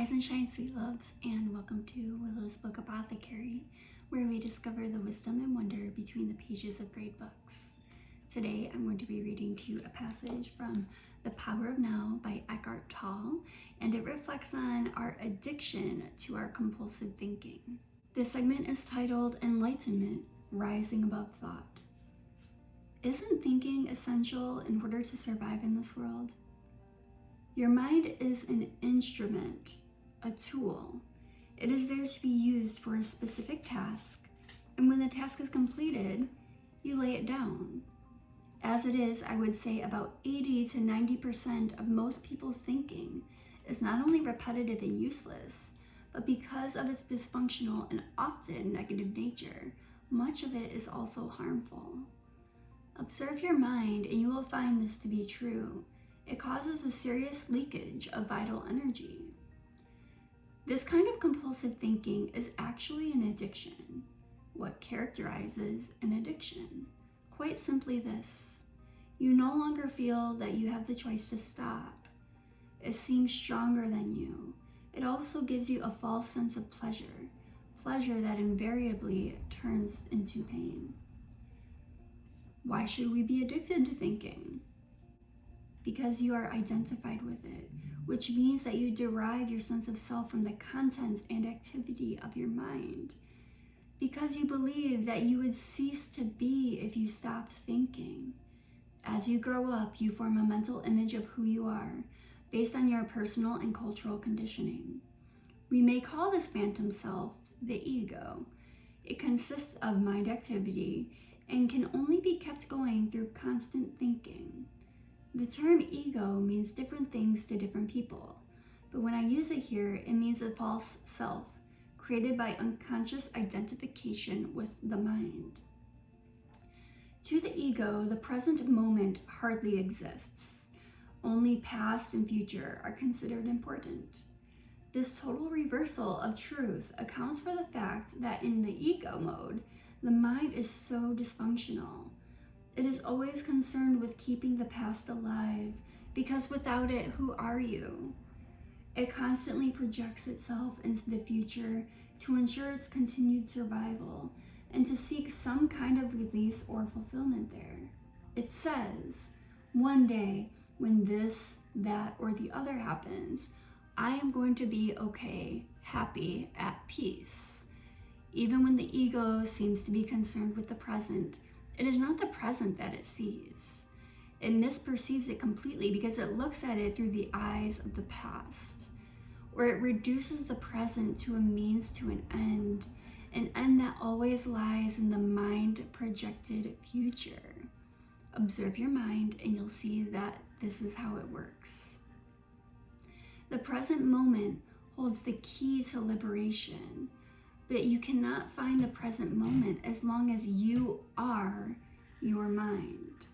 Rise and shine, sweet loves, and welcome to Willow's book Apothecary, where we discover the wisdom and wonder between the pages of great books. Today, I'm going to be reading to you a passage from The Power of Now by Eckhart Tolle, and it reflects on our addiction to our compulsive thinking. This segment is titled Enlightenment, Rising Above Thought. Isn't thinking essential in order to survive in this world? Your mind is an instrument, a tool. It is there to be used for a specific task, and when the task is completed, you lay it down. As it is, I would say about 80 to 90% of most people's thinking is not only repetitive and useless, but because of its dysfunctional and often negative nature, much of it is also harmful. Observe your mind and you will find this to be true. It causes a serious leakage of vital energy. This kind of compulsive thinking is actually an addiction. What characterizes an addiction? Quite simply this: you no longer feel that you have the choice to stop. It seems stronger than you. It also gives you a false sense of pleasure that invariably turns into pain. Why should we be addicted to thinking? Because you are identified with it, which means that you derive your sense of self from the content and activity of your mind. Because you believe that you would cease to be if you stopped thinking. As you grow up, you form a mental image of who you are, based on your personal and cultural conditioning. We may call this phantom self the ego. It consists of mind activity and can only be kept going through constant thinking. The term ego means different things to different people, but when I use it here, it means a false self created by unconscious identification with the mind. To the ego, the present moment hardly exists. Only past and future are considered important. This total reversal of truth accounts for the fact that in the ego mode, the mind is so dysfunctional. It is always concerned with keeping the past alive, because without it, who are you? It constantly projects itself into the future to ensure its continued survival and to seek some kind of release or fulfillment there. It says, one day, when this, that, or the other happens, I am going to be okay, happy, at peace. Even when the ego seems to be concerned with the present, it is not the present that it sees. It misperceives it completely because it looks at it through the eyes of the past, or it reduces the present to a means to an end that always lies in the mind-projected future. Observe your mind and you'll see that this is how it works. The present moment holds the key to liberation, but you cannot find the present moment as long as you are your mind.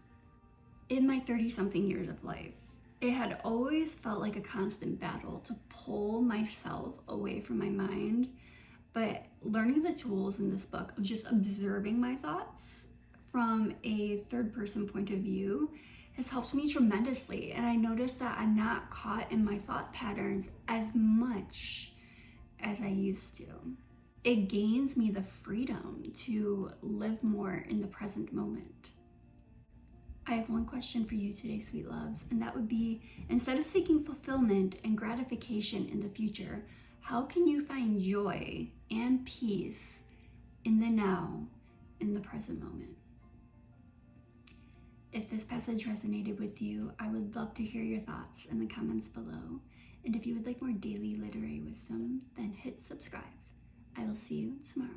In my 30-something years of life, it had always felt like a constant battle to pull myself away from my mind, but learning the tools in this book of just observing my thoughts from a third-person point of view has helped me tremendously, and I noticed that I'm not caught in my thought patterns as much as I used to. It gains me the freedom to live more in the present moment. I have one question for you today, sweet loves, and that would be, instead of seeking fulfillment and gratification in the future, how can you find joy and peace in the now, in the present moment? If this passage resonated with you, I would love to hear your thoughts in the comments below. And if you would like more daily literary wisdom, then hit subscribe. I will see you tomorrow.